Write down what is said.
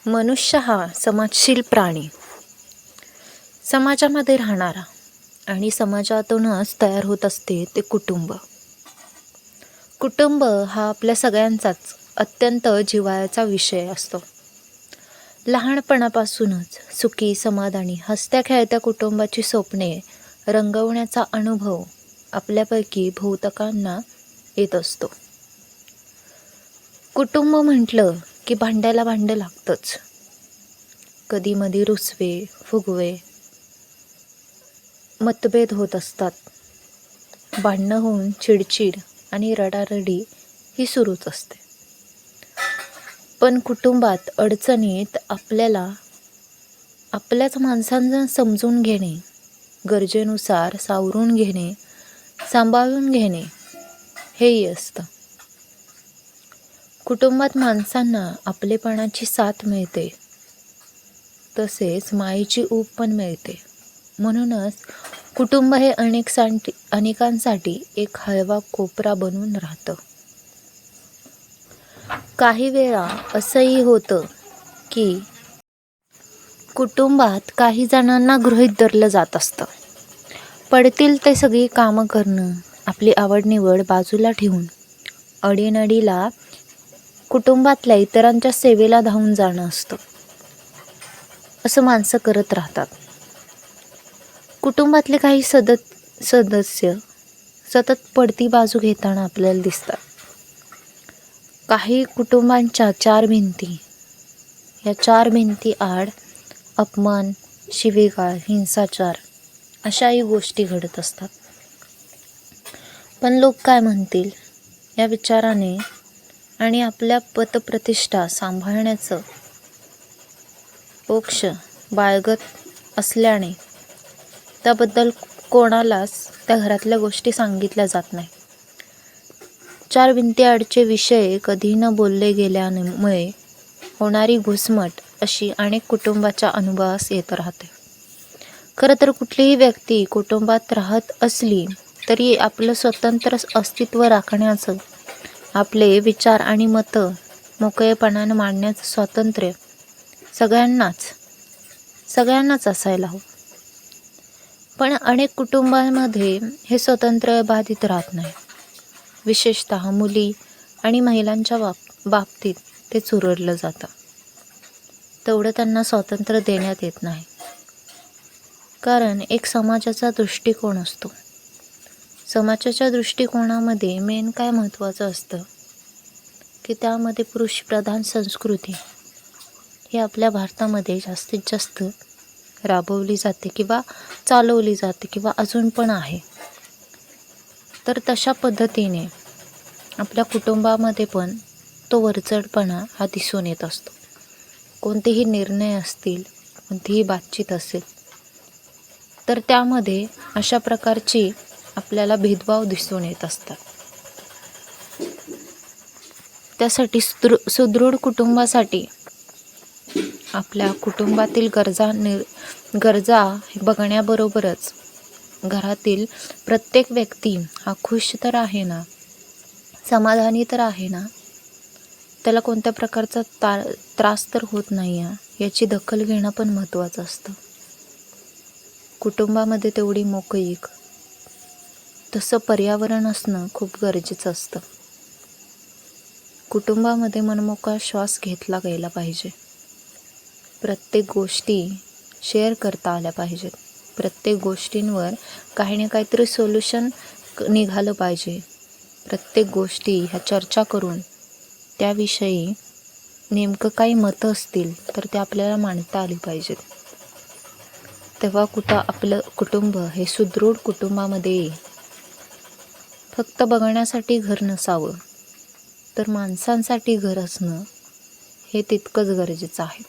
मनुष्य हा समाजशील प्राणी, समाजामध्ये राहणारा आणि समाजातूनच तयार होत असते ते कुटुंब. कुटुंब हा आपल्या सगळ्यांचाच अत्यंत जिव्हाळ्याचा विषय असतो. लहानपणापासूनच सुखी, समाधानी, हसत्या खेळत्या कुटुंबाची स्वप्ने रंगवण्याचा अनुभव आपल्यापैकी बहुतेकांना येत असतो. कुटुंब म्हटलं की भांड्याला भांडं लागतंच. कधी मधी रुसवे फुगवे मतभेद होत असतात. भांडणं होऊन चिडचिड आणि रडारडी ही सुरूच असते. पण कुटुंबात अडचणीत आपल्याला आपल्याच माणसांना समजून घेणे, गरजेनुसार सावरून घेणे, सांभाळून घेणे हेही असतं. कुटुंबात माणसांना आपलेपणाची साथ मिळते, तसेच मायेची ऊब पण मिळते. म्हणूनच कुटुंब हे अनेकांसाठी एक हळवा कोपरा बनून राहतं. काही वेळा असंही होतं की कुटुंबात काही जणांना गृहीत धरलं जात असतं. पडतील ते सगळी कामं करणं, आपली आवडनिवड बाजूला ठेवून अडीनडीला कुटुंबातल्या इतरांच्या सेवेला धावून जाणं असतं. असं माणसं करत राहतात. कुटुंबातले काही सदस्य सतत पडती बाजू घेताना आपल्याला दिसतात. काही कुटुंबांच्या चार भिंती, या चार भिंती आड अपमान, शिवीगाळ, हिंसाचार अशाही गोष्टी घडत असतात. पण लोक काय म्हणतील या विचाराने आणि आपल्या पतप्रतिष्ठा सांभाळण्याचं पोक्ष बाळगत असल्याने त्याबद्दल कोणालाच त्या घरातल्या गोष्टी सांगितल्या जात नाही. चार भिंतीआडचे विषय कधी न बोलले गेल्यामुळे होणारी घुसमट अशी अनेक कुटुंबाच्या अनुभवास येत राहते. खरं तर कुठलीही व्यक्ती कुटुंबात राहत असली तरी आपलं स्वतंत्र अस्तित्व राखण्याचं, आपले विचार आणि मतं मोकळेपणानं मांडण्याचं स्वातंत्र्य सगळ्यांनाच असायला हवं. पण अनेक कुटुंबांमध्ये हे स्वातंत्र्य बाधित राहत नाही. विशेषतः मुली आणि महिलांच्या बाबतीत ते चुरडलं जातं. तेवढं त्यांना स्वातंत्र्य देण्यात येत नाही. कारण एक समाजाचा दृष्टिकोन असतो. समाजाच्या दृष्टिकोनामध्ये मेन काय महत्त्वाचं असतं की त्यामध्ये पुरुषप्रधान संस्कृती ही आपल्या भारतामध्ये जास्तीत जास्त राबवली जाते किंवा चालवली जाते किंवा अजून पण आहे. तर तशा पद्धतीने आपल्या कुटुंबामध्ये पण तो वरचढपणा हा दिसून येत असतो. कोणतेही निर्णय असतील, कोणतीही बातचीत असेल तर त्यामध्ये अशा प्रकारची आपल्याला भेदभाव दिसून येत असतात. त्यासाठी सुदृढ कुटुंबासाठी आपल्या कुटुंबातील गरजा बघण्याबरोबरच घरातील प्रत्येक व्यक्ती हा खुश तर आहे ना, समाधानी तर आहे ना, त्याला कोणत्या प्रकारचा त्रास तर होत नाही याची दखल घेणं पण महत्त्वाचं असतं. कुटुंबामध्ये तेवढी मोकळीक, तसं पर्यावरण असणं खूप गरजेचं असतं. कुटुंबामध्ये मनमोकळा श्वास घेतला गेला पाहिजे. प्रत्येक गोष्टी शेअर करता आल्या पाहिजेत. प्रत्येक गोष्टींवर काही ना काहीतरी सोल्युशन निघालं पाहिजे. प्रत्येक गोष्टी ह्या चर्चा करून त्याविषयी नेमकं काही मतं असतील तर ते आपल्याला मांडता आली पाहिजेत. तेव्हा आपलं कुटुंब हे सुदृढ कुटुंबामध्ये येईल. फक्त बघण्यासाठी घर नसावं, तर माणसांसाठी घर असणं हे तितकंच गरजेचं आहे.